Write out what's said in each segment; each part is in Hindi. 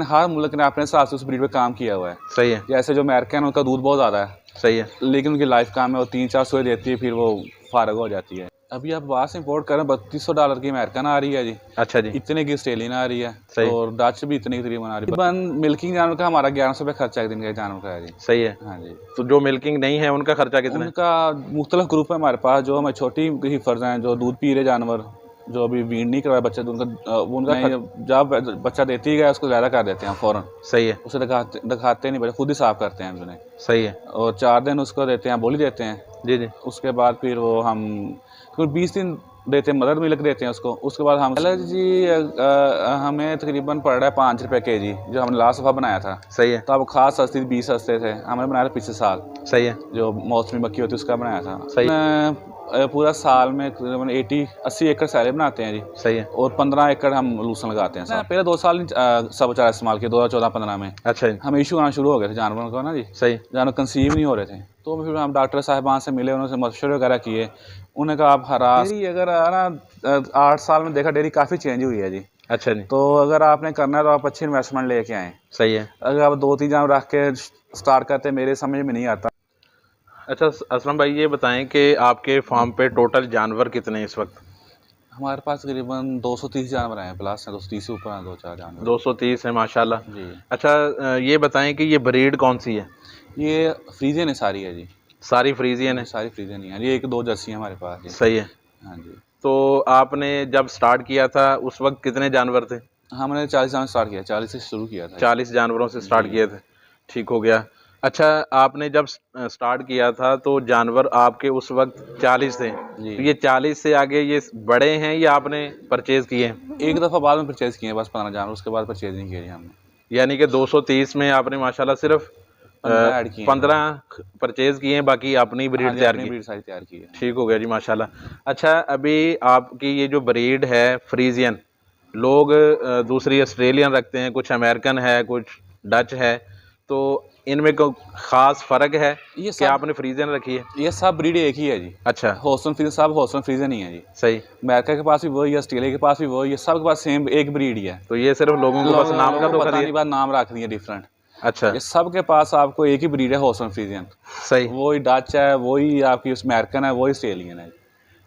हर मुल्क ने अपने हिसाब से उस ब्रीड पे काम किया हुआ है। सही है। जैसे जो अमेरिकन है उनका दूध बहुत ज़्यादा है। सही है। लेकिन उनकी लाइफ काम है, वो 3-4 सुई देती है, फिर वो फारग हो जाती है। अभी आप बाहर से इंपोर्ट करें $3200 की अमेरिकन आ रही है जी। अच्छा जी। इतने की ऑस्ट्रेलियन आ रही है। सही। और डच भी इतने की तकरीबन आ रही है। तकरीबन मिल्किंग जानवर का हमारा 1100 रुपये खर्चा एक दिन का जानवर का है जी। सही है। हाँ जी। तो जो मिल्किंग नहीं है उनका खर्चा कितना है? उनका मुख्तलिफ ग्रुप है हमारे पास। जो हमें छोटी हीफर्स हैं, जो दूध पी रहे जानवर, जो अभी वीड नहीं करवाए बच्चे, तो उनका जब बच्चा देती गया उसको ज़्यादा कर देते हैं फ़ौरन। सही है। उसे दिखाते नहीं, बच्चे खुद ही साफ़ करते हैं उन्हें। सही है। और 4 दिन उसको देते हैं, बोली देते हैं जी जी। उसके बाद फिर वो हम कुछ 20 दिन देते हैं, मदर मिल्क देते हैं उसको। उसके बाद हम जी हमें तकरीबन पड़ रहा है 5 रुपये केजी, जो हमने लास्ट दफ़ा बनाया था। सही है। तो अब खास सस्ती 20 सस्ते थे, हमने बनाया था पिछले साल। सही है। जो मौसमी मक्खी होती है उसका बनाया था। सही। पूरा साल में तकरीबन 80 एकड़ सैले बनाते हैं जी। सही है। और 15 एकड़ हम लूसन लगाते हैं। पहले 2 साल सब चारा इस्तेमाल किया, 2014-15 में। अच्छा जी। हमें इशू आना शुरू हो गए थे जानवरों को ना जी। सही। जानवर कंसीव नहीं हो रहे थे, तो फिर हम डॉक्टर साहिबान से मिले, उनसे मशवरे वगैरह किए। उन्होंने कहा आप हरास डेयरी अगर ना 8 साल में देखा डेयरी काफ़ी चेंज हुई है जी। अच्छा जी। तो अगर आपने करना है तो आप अच्छी इन्वेस्टमेंट लेके आएँ। सही है। अगर आप 2-3 जानवर रख के स्टार्ट करते, मेरे समझ में नहीं आता। अच्छा असलम भाई, ये बताएं कि आपके फार्म पे टोटल जानवर कितने हैं इस वक्त? हमारे पास तकरीबन 230 जानवर हैं, प्लस हैं 230 से ऊपर हैं 2-4 जानवर। 230 है माशाल्लाह जी। अच्छा ये बताएं कि ये ब्रीड कौन सी है? ये फ्रीजियन है, सारी है जी। सारी फ्रीजियन है? सारी फ्रीजियन ही है। ये 1-2 जर्सी है हमारे पास जी। सही है। हाँ जी। तो आपने जब स्टार्ट किया था उस वक्त कितने जानवर थे? हमने 40 जानवर स्टार्ट किया, 40 से शुरू किया था। 40 जानवरों से स्टार्ट किए थे, ठीक हो गया। अच्छा आपने जब स्टार्ट किया था तो जानवर आपके उस वक्त 40 थे, तो ये 40 से आगे ये बड़े हैं या आपने परचेज किए हैं? एक दफ़ा बाद में परचेज किए बस 15 जानवर, उसके बाद परचेज नहीं किए हमने। यानी कि 230 में आपने माशाल्लाह सिर्फ 15 परचेज किए हैं, बाकी अपनी ब्रीड तैयार की है। ठीक हो गया जी माशाल्लाह। अच्छा अभी आपकी ये जो ब्रीड है फ्रीजियन, लोग दूसरी ऑस्ट्रेलियन रखते हैं, कुछ अमेरिकन है, कुछ डच है, तो इनमें कोई ख़ास फ़र्क है कि आपने फ्रीजियन रखी है? ये सब ब्रीड एक ही है जी। अच्छा। हॉस्टन फ्रीजन, सब हॉस्टन फ्रीजन ही है जी। सही। अमेरिका के पास भी वही है, ऑस्ट्रेलिया के पास भी वही है, सबके पास सेम एक ब्रीड ही है। तो ये सिर्फ लोगों को बस नाम का पता नहीं, बात नाम रख दिए डिफरेंट। अच्छा। ये सबके पास आपको एक ही ब्रीड है, हॉस्टन फ्रीजियन। सही। वही डच है, वही आपकी अमेरिकन है, वही ऑस्ट्रेलियन है।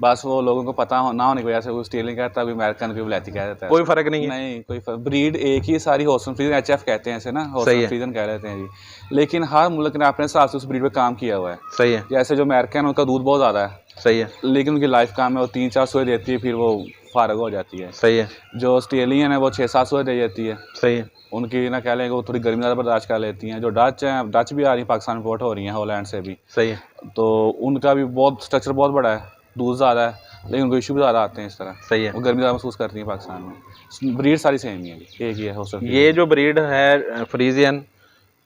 बस वो लोगों को पता ना होने की वजह से कोई ऑस्ट्रेलियन कहता है, कोई अमेरिकन, कोई ब्लैती कह देता है। कोई फ़र्क नहीं है? नहीं, कोई ब्रीड एक ही सारी, हॉस्टन फ्रीजन HF कहते हैं ऐसे ना, हॉस्टन फ्रीजन कह लेते हैं जी। लेकिन हर मुल्क ने अपने हिसाब से उस ब्रीड पे काम किया हुआ है। सही है। जैसे जो अमेरिकन है उनका दूध बहुत ज़्यादा है। सही है। लेकिन उनकी लाइफ काम है, वो 3-4 सुई देती है, फिर वो फारग हो जाती है। सही है। जो ऑस्ट्रेलियन है वो 6-7 सुई दे जाती है। सही है। उनकी ना कह लें वो थोड़ी गर्मी ज़्यादा बर्दाश्त कर लेती हैं। जो डच हैं, डच भी आ रही है, पाकिस्तान में इम्पोर्ट हो रही हैं, हॉलैंड से भी। सही है। तो उनका भी बहुत स्ट्रक्चर बहुत बड़ा है, दूध ज़्यादा है, लेकिन उनको इशू भी ज़्यादा आते हैं इस तरह। सही है। वो गर्मी ज़्यादा महसूस करती हैं पाकिस्तान में। ब्रीड सारी सेम ही है, एक ही है। ये जो ब्रीड है फ्रीजियन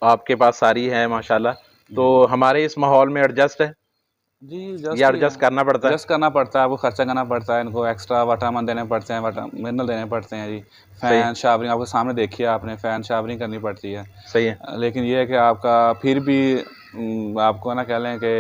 आपके पास सारी है माशाल्लाह, तो हमारे इस माहौल में एडजस्ट है जी? या एडजस्ट करना पड़ता है? एडजस्ट करना पड़ता है, आपको खर्चा करना पड़ता है, इनको एक्स्ट्रा विटामिन देने पड़ते हैं, मिनरल देने पड़ते हैं जी। फ़ैन शावरिंग आपके सामने देखिए आपने, फ़ैन शावरिंग करनी पड़ती है। सही है। लेकिन ये है कि आपका फिर भी आपको ना कह लें कि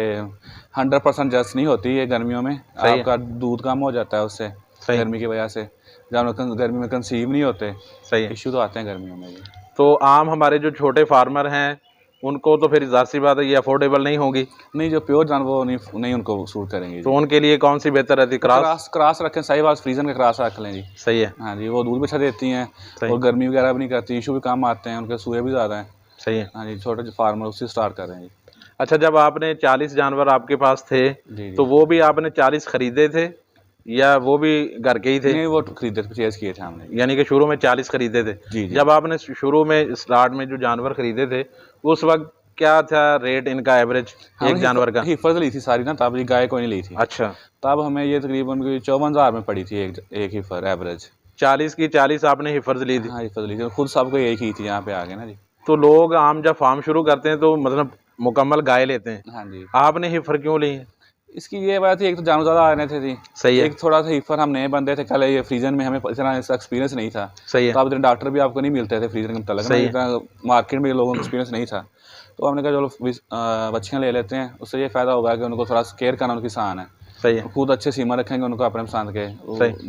100% एडजस्ट नहीं होती है गर्मियों में। आपका दूध कम हो जाता है उससे, गर्मी की वजह से। जानवर गर्मी में कंसीव नहीं होते। सही है। इशू तो आते हैं गर्मियों में। तो आम हमारे जो छोटे फार्मर हैं उनको तो फिर ज़ाहिर सी बात है ये अफोर्डेबल नहीं होगी। नहीं, जो प्योर जानवर वो नहीं उनको सूट करेंगे। तो उनके लिए कौन सी बेहतर रहती? क्रास रखें, सही बात, फ्रीजन का क्रास रख लें जी। सही है। हाँ जी, वो दूध भी अच्छा देती हैं और गर्मी वगैरह भी नहीं करती, इशू भी कम आते हैं, उनके सूए भी ज़्यादा हैं। सही है। हाँ जी, छोटे जो फार्मर उससे स्टार्ट कर रहे हैं जी। अच्छा जब आपने 40 जानवर आपके पास थे तो वो भी आपने 40 खरीदे थे या वो भी घर के ही थे? नहीं, वो खरीदे थे, परचेज किए थे हमने। यानी कि शुरू में 40 खरीदे थे? जी। जब आपने शुरू में स्टार्ट में जो जानवर खरीदे थे उस वक्त क्या था रेट इनका एवरेज एक जानवर का? हिफर्स ली थी सारी ना, तब ये गाय कोई नहीं ली थी। अच्छा। तब हमें ये तकरीबन 54,000 में पड़ी थी एक हिफर एवरेज। 40 की 40 आपने हिफर्स ली थी? हाँ, हिफर्स ली थी, खुद सबको यही की थी, यहाँ पे आ गए ना जी। तो लोग आम जब फार्म शुरू करते हैं तो मतलब मुकम्मल गाय लेते हैं। हाँ जी। आपने हिफर क्यों ली है? इसकी ये बात थी, एक तो जानवर ज़्यादा आ रहे थे जी। सही है। एक थोड़ा सा हिफर हम नए बंदे थे, कल ये फ्रीजन में हमें इतना एक्सपीरियंस नहीं था। सही है। तो अब इतने डॉक्टर भी आपको नहीं मिलते थे फ्रीजन के मतलब, इतना मार्केट में लोगों को एक्सपीरियंस नहीं था। तो हमने कहा चलो बच्चियाँ ले लेते हैं, उससे ये फ़ायदा होगा कि उनको थोड़ा केयर करना उनकी आसान है। सही है। खुद अच्छे सीमर रखेंगे उनको अपने पसंद के,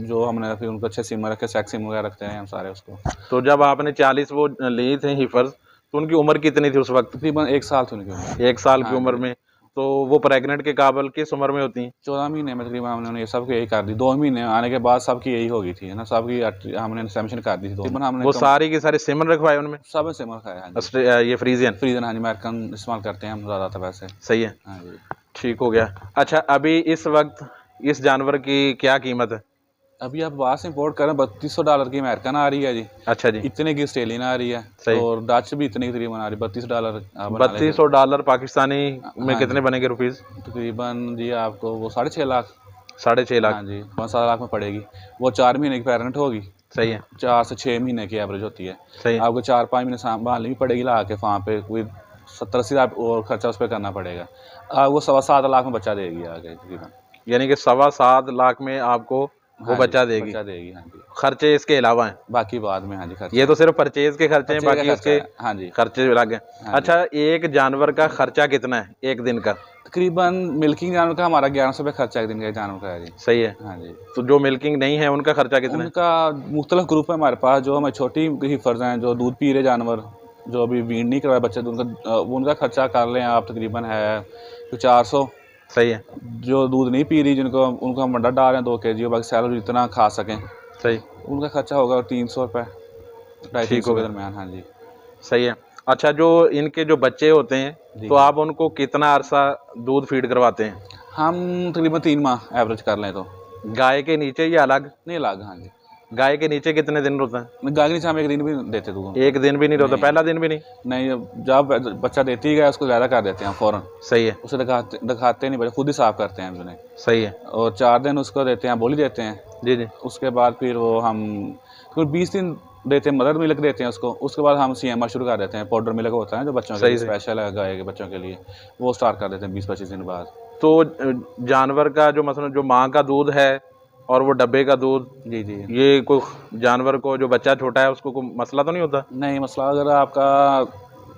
जो हमने फिर उनको अच्छे सीमर रखे, सेक्स सीमर वगैरह रखते हैं हम सारे उसको। तो जब आपने 40 वो लिए थे हीफर्स, तो उनकी उम्र कितनी थी उस वक्त? तकरीबन 1 साल थी उनकी उम्र। 1 साल की उम्र में। तो वो प्रेग्नेंट के काबिल किस उम्र में होती हैं? 14 महीने में तकरीबन हमने ये सबकी यही कर दी। 2 महीने आने के बाद सबकी यही हो गई थी ना, सबकी हमने इंसेमिनेशन कर दी थी। हमने वो सारी की सारी सीमन रखवाए उनमें? सब सीमन खाया। ये फ्रीजियन हाँ जी, अमेरिकन इस्तेमाल करते हैं हम ज़्यादा था वैसे। सही है, हाँ जी, ठीक हो गया। अच्छा, अभी इस वक्त इस जानवर की क्या कीमत है? अभी आप बाहर से इंपोर्ट कर रहे हैं, $3200 की अमेरिकन आ रही है जी। अच्छा जी। इतने की ऑस्ट्रेलियन आ रही है। सही। और डच भी इतने की तकरीबन आ रही है, $32। $3200 पाकिस्तानी में कितने बनेंगे रुपीज़? तकरीबन जी आपको वो 6.5 लाख। 6.5 लाख। हाँ जी, 5-7 लाख में पड़ेगी। वो 4 महीने की प्रेगनेंट होगी। सही है। 4 से 6 महीने की एवरेज होती है। सही है। आपको 4-5 महीने संभालनी भी पड़ेगी ला के फार्म पे, कोई 70-80 लाख और खर्चा उस पर करना पड़ेगा। वो 7.25 लाख में बच्चा देगी आगे तकरीबन। यानी कि 7.25 लाख में आपको वो बच्चा देगी। हाँ जी। खर्चे इसके अलावा हैं बाकी बाद में। हाँ जी, खर्चे ये तो सिर्फ परचेज के खर्चे हैं, बाकी उसके हाँ जी खर्चे लग गए। अच्छा, एक जानवर का खर्चा कितना है एक दिन का? तकरीबन मिल्किंग जानवर का हमारा 1100 रुपये खर्चा एक दिन का जानवर का है जी। सही है। हाँ जी। तो जो मिल्किंग नहीं है उनका खर्चा कितना है? उनका मुख्तलिफ ग्रुप है हमारे पास। जो हमारे छोटी हीफर्स हैं, जो दूध पी रहे जानवर, जो अभी वीड नहीं करवाए बच्चे, उनका खर्चा कर लें आप तकरीबन है 400। सही है। जो दूध नहीं पी रही जिनको, उनको हम अंडा डाल रहे हैं 2 kg, बाकी सैलरी जितना खा सकें। सही। उनका खर्चा होगा 300 रुपये, 250 के दरमियान। हाँ जी, सही है। अच्छा, जो इनके जो बच्चे होते हैं तो आप उनको कितना अरसा दूध फीड करवाते हैं? हम तकरीबन 3 माह एवरेज कर लें तो। गाय के नीचे या अलग? नहीं, अलग। हाँ जी। गाय के नीचे कितने दिन रोता है? गाय के नीचे हम 1 दिन भी देते दूध। 1 दिन भी नहीं रोता? पहला दिन भी नहीं? नहीं, जब बच्चा देती है उसको ज़्यादा कर देते हैं फ़ौरन। सही है। उसे दिखाते नहीं, बच्चे खुद ही साफ़ करते हैं हम उन्हें। सही है। और 4 दिन उसको देते हैं, बोली देते हैं जी जी। उसके बाद फिर वो हम 20 दिन देते हैं, मदर मिल्क देते हैं उसको। उसके बाद हम CMR शुरू कर देते हैं। पाउडर मिल्क होता है जो बच्चों के लिए स्पेशल है, गाय के बच्चों के लिए, वो स्टार्ट कर देते हैं 20-25 दिन बाद। तो जानवर का जो मसलन जो माँ का दूध है और वो डब्बे का दूध, जी जी, ये कोई जानवर को जो बच्चा छोटा है उसको कोई मसला तो नहीं होता? नहीं मसला अगर आपका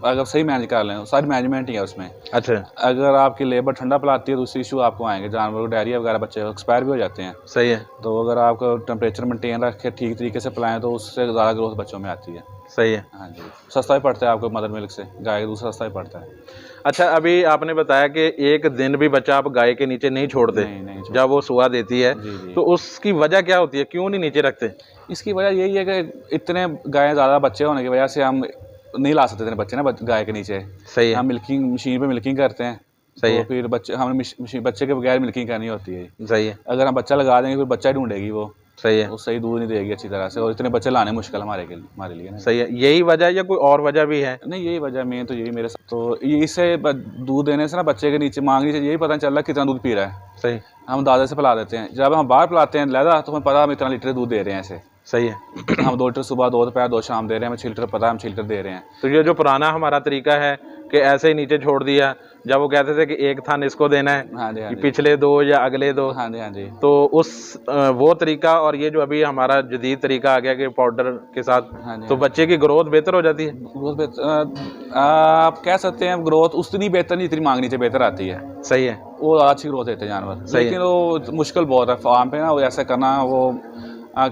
अगर सही मैनेज कर लें, सारी मैनेजमेंट ही है उसमें। अच्छा। अगर आपकी लेबर ठंडा पिलाती है तो उससे इशू आपको आएंगे, जानवर को डायरिया वगैरह बच्चे एक्सपायर भी हो जाते हैं। सही है। तो अगर आपको टेम्परेचर मेंटेन रख के ठीक तरीके से पिलाएं तो उससे ज़्यादा ग्रोथ बच्चों में आती है। सही है। हाँ जी, सस्ता ही पड़ता है आपको मदर मिल्क से, गाय का दूध सस्ता ही पड़ता है। अच्छा, अभी आपने बताया कि 1 दिन भी बच्चा आप गाय के नीचे नहीं छोड़ते? नहीं जब वो सुआ देती है। जी। तो उसकी वजह क्या होती है, क्यों नहीं नीचे रखते? इसकी वजह यही है कि इतने गायें ज़्यादा बच्चे होने की वजह से हम नहीं ला सकते थे बच्चे ना गाय के नीचे। सही है। हम मिल्किंग मशीन पे मिल्किंग करते हैं। सही है। फिर बच्चे हमें बच्चे के बगैर मिल्किंग करनी होती है। सही है। अगर हम बच्चा लगा देंगे फिर बच्चा ढूंढेगी वो। सही है। वो सही दूध नहीं देगी अच्छी तरह से, और इतने बच्चे लाने मुश्किल हमारे लिए ना। सही है। यही वजह या कोई और वजह भी है? नहीं, यही वजह मेन तो यही मेरे साथ। तो इससे दूध देने से ना बच्चे के नीचे मांगनी चाहिए, यही पता नहीं चल रहा कितना दूध पी रहा है। सही। हम दादा से पिला देते हैं, जब हम बाहर पिलाते हैं लहदा तो हमें पता हम इतना लीटर दूध दे रहे हैं ऐसे। सही है। हम 2 लीटर सुबह, 2 दोपहर, 2 शाम दे रहे हैं, हमें 6 लीटर पता है हम 6 लीटर दे रहे हैं। तो ये जो पुराना हमारा तरीका है कि ऐसे ही नीचे छोड़ दिया, जब वो कहते थे कि 1 थान इसको देना है। हाँ जी, हाँ जी। पिछले 2 या अगले 2। हाँ जी, हाँ जी। तो वो तरीका और ये जो अभी हमारा जदीद तरीका आ गया कि पाउडर के साथ। हाँ जी। तो बच्चे की ग्रोथ बेहतर हो जाती है? ग्रोथ आप कह सकते हैं, ग्रोथ उतनी बेहतर नहीं जितनी मांगनी चाहिए बेहतर आती है। सही है। वो अच्छी ग्रोथ देते हैं जानवर, लेकिन वो मुश्किल बहुत है फार्म पे ना, वो ऐसा करना वो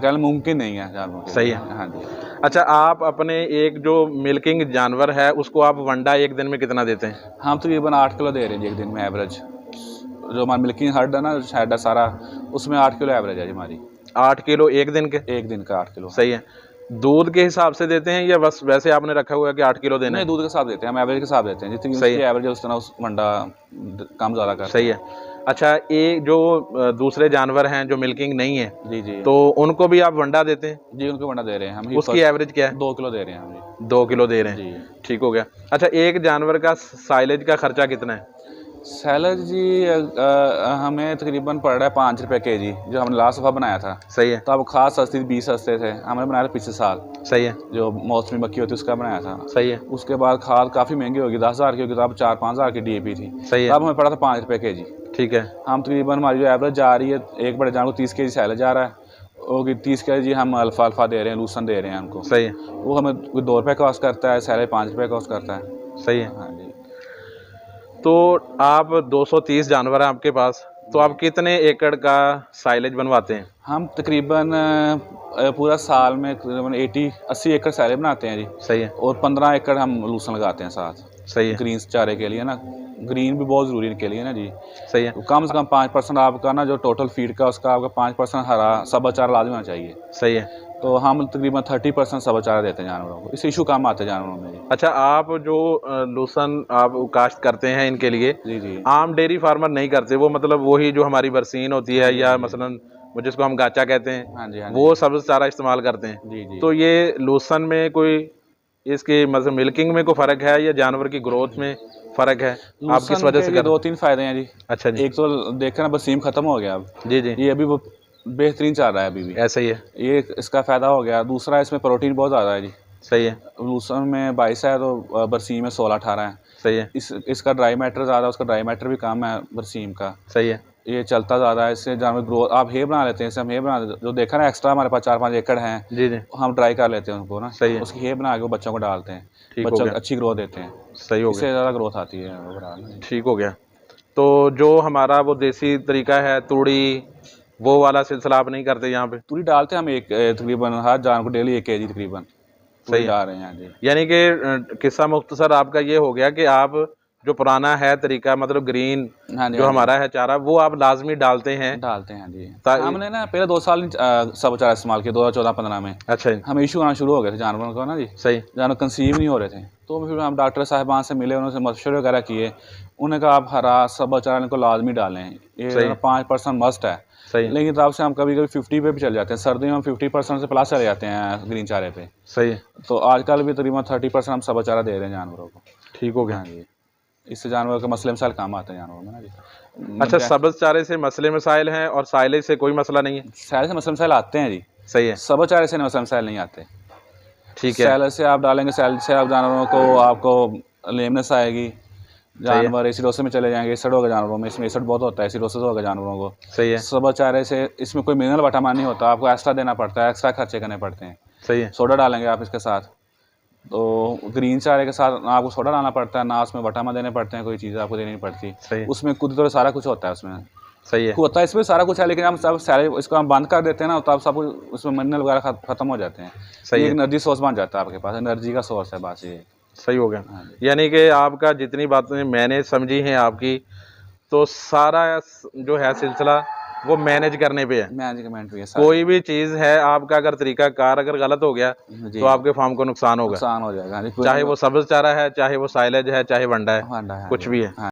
कल मुमकिन नहीं है जानवर। सही है। हाँ जी। अच्छा, आप अपने एक जो मिल्किंग जानवर है उसको आप वंडा 1 दिन में कितना देते हैं? हम तकरीबन 8 किलो दे रहे हैं जी 1 दिन में एवरेज। जो हमारा मिल्किंग हर्ड है ना, शेड है सारा, उसमें 8 किलो एवरेज है जी हमारी। 8 किलो 1 दिन के? 1 दिन का 8 किलो। सही है। दूध के हिसाब से देते हैं या बस वैसे आपने रखा हुआ है कि 8 किलो देना है? नहीं, दूध के साथ देते हैं हम, एवरेज के साथ देते हैं, जितनी उसकी एवरेज है उस तरह उस वंडा कम ज़्यादा करते हैं। सही है। अच्छा, ये जो दूसरे जानवर हैं जो मिल्किंग नहीं है, जी जी, तो उनको भी आप वंडा देते हैं? जी, उनको वंडा दे रहे हैं हम। उसकी एवरेज क्या है? 2 किलो दे रहे हैं हम। 2 किलो दे रहे हैं जी। ठीक हो गया। अच्छा, एक जानवर का साइलेज का खर्चा कितना है? सैलड जी हमें तकरीबन पड़ रहा है 5 रुपये kg, जो हमने लास्ट दफ़ा बनाया था। सही है। तो अब खास सस्ती 20 सस्ते थे, हमने बनाया था पिछले साल। सही है। जो मौसमी मक्की होती है उसका बनाया था। सही है। उसके बाद खाद काफ़ी महंगी होगी, 10,000 की होगी, तो अब 4-5 हज़ार की DAP थी। सही है। अब हमें पड़ा था 5 रुपये kg। ठीक है। हम तकरीबन हमारी जो एवरेज जा रही है, एक बड़े जानवर को 30 kg सैलड जा रहा है, और 30 kg हम अल्फा दे रहे हैं, लूसन दे रहे हैं उनको। सही है। वो हमें 2 रुपये कॉस्ट करता है, सैलड 5 रुपये कॉस्ट करता है। सही है। हाँ जी। तो आप 230 जानवर हैं आपके पास, तो आप कितने एकड़ का साइलेज बनवाते हैं? हम तकरीबन पूरा साल में तकरीबन 80 एकड़ साइलेज बनाते हैं जी। सही है। और 15 एकड़ हम लूसन लगाते हैं साथ। सही है। ग्रीन चारे के लिए ना, ग्रीन भी बहुत ज़रूरी इनके लिए ना जी। सही है। तो कम से कम 5% आपका ना जो टोटल फीड का उसका आपका 5% हरा सब्ज़ चारा लाजमी होना चाहिए। सही है। तो हम तकरीबन 30% सब्ज़ चारा देते हैं जानवरों को, इससे इशू कम आते हैं जानवरों में जी। अच्छा, आप जो लूसन आप काश्त करते हैं इनके लिए, जी जी, आम डेयरी फार्मर नहीं करते, वो मतलब वही जो हमारी बरसीन होती है या मसलन जिसको हम गाचा कहते हैं, हाँ जी, हाँ जी, वो सब्ज़ चारा इस्तेमाल करते हैं। जी जी। तो ये लूसन में कोई इसकी मतलब मिल्किंग में कोई फ़र्क है या जानवर की ग्रोथ में फ़र्क है? आप किस वजह से कर? 2-3 फ़ायदे हैं जी। अच्छा जी। एक तो देखें ना, बसीम ख़त्म हो गया अब। जी जी। ये अभी वो बेहतरीन चल रहा है अभी भी। ऐसा ही है। ये इसका फ़ायदा हो गया। दूसरा, इसमें प्रोटीन बहुत ज़्यादा है जी। सही है। लूसन में 22 है तो बरसीम में 16-18 है। सही है। इसका ड्राई मैटर ज़्यादा, उसका ड्राई मैटर भी कम है बरसीम का। सही है। ये चलता ज़्यादा है, इससे जानवर ग्रोथ आप हे बना लेते हैं। इससे हम हे बना जो देखा ना, एक्स्ट्रा हमारे पास 4-5 एकड़ हैं, जी जी। हम ड्राई कर लेते हैं उनको ना। सही है। उसकी हे बना के वो बच्चों को डालते हैं, ठीक हो गया। अच्छी ग्रोथ देते हैं। सही हो इससे गया। ज़्यादा ग्रोथ आती है ओवरऑल। ठीक हो गया। तो जो हमारा वो देसी तरीका है तूड़ी, वो वाला सिलसिला आप नहीं करते यहाँ पे? तूड़ी डालते हैं हम तकरीबन हर जानवर को डेली 1 kg तकरीबन सही डाल रहे हैं जी। यानी कि किस्सा मुख्तसर आपका ये हो गया कि आप जो पुराना है तरीका, मतलब ग्रीन हाँ जी, जो हाँ जी। हमारा है चारा, वो आप लाजमी डालते हैं जी। हमने ना पहले 2 साल सब चारा इस्तेमाल किया 2014-15 में। अच्छा जी। हमें इशू आना शुरू हो गए थे जानवरों को ना जी। सही। जानवर कंसीव नहीं हो रहे थे, तो फिर हम डॉक्टर साहिबान से मिले, उनसे मशवरे वगैरह किए। उन्होंने कहा आप हरा सब चारा इनको लाजमी डालें, ये 5% मस्ट है। सही। लेकिन तब से हम कभी कभी 50 पे भी चले जाते हैं। सर्दियों में हम 50% से प्लस चले जाते हैं ग्रीन चारे पे। सही। तो आजकल भी तकरीबन 30% हम सब चारा दे रहे हैं जानवरों को। ठीक हो गया। हाँ जी, इससे जानवर के मसले मसाइल काम आते हैं जानवरों में ना जी। अच्छा, सब्ज़ चारे से मसले मसाइल हैं और साइलेज से कोई मसला नहीं है? सैलड से मसले मसाइल आते हैं जी। सही है। सब चारे से मसले मसाइल नहीं आते। ठीक है। सैलड से आप डालेंगे, सैलड से आप जानवरों को आपको लेमनेस आएगी, जानवर एसिडोसिस में चले जाएंगे। एसिड होगा जानवरों में, इसमें एसिड बहुत होता है, एसिडोसिस होगा जानवरों को। सही है। सब चारे से इसमें कोई मिनरल विटामिन नहीं होता, आपको एक्स्ट्रा देना पड़ता है, एक्स्ट्रा खर्चे करने पड़ते हैं। सही है। सोडा डालेंगे आप इसके साथ, तो ग्रीन चारे के साथ ना आपको सोडा डालना पड़ता है, ना उसमें विटामिन देने पड़ते हैं, कोई चीज़ आपको देनी पड़ती। सही। उसमें खुद तो सारा कुछ होता है उसमें। सही है। होता है इसमें सारा कुछ है, लेकिन हम सब सारे इसको हम बंद कर देते हैं ना, तो आप सब कुछ उसमें मिनरल वगैरह खत्म हो जाते हैं। सही है। एक एनर्जी सोर्स बन जाता है आपके पास, एनर्जी का सोर्स है बस ये। सही हो गया। यानी कि आपका जितनी बातें मैंने समझी हैं आपकी, तो सारा जो है सिलसिला वो मैनेज करने पे है। मैनेजमेंट भी है। कोई भी चीज़ है आपका अगर तरीका कार अगर गलत हो गया तो आपके फार्म को नुकसान होगा। नुकसान हो जाएगा, चाहे वो सब्ज़ चारा है, चाहे वो साइलेज है, चाहे वंडा है, कुछ भी है।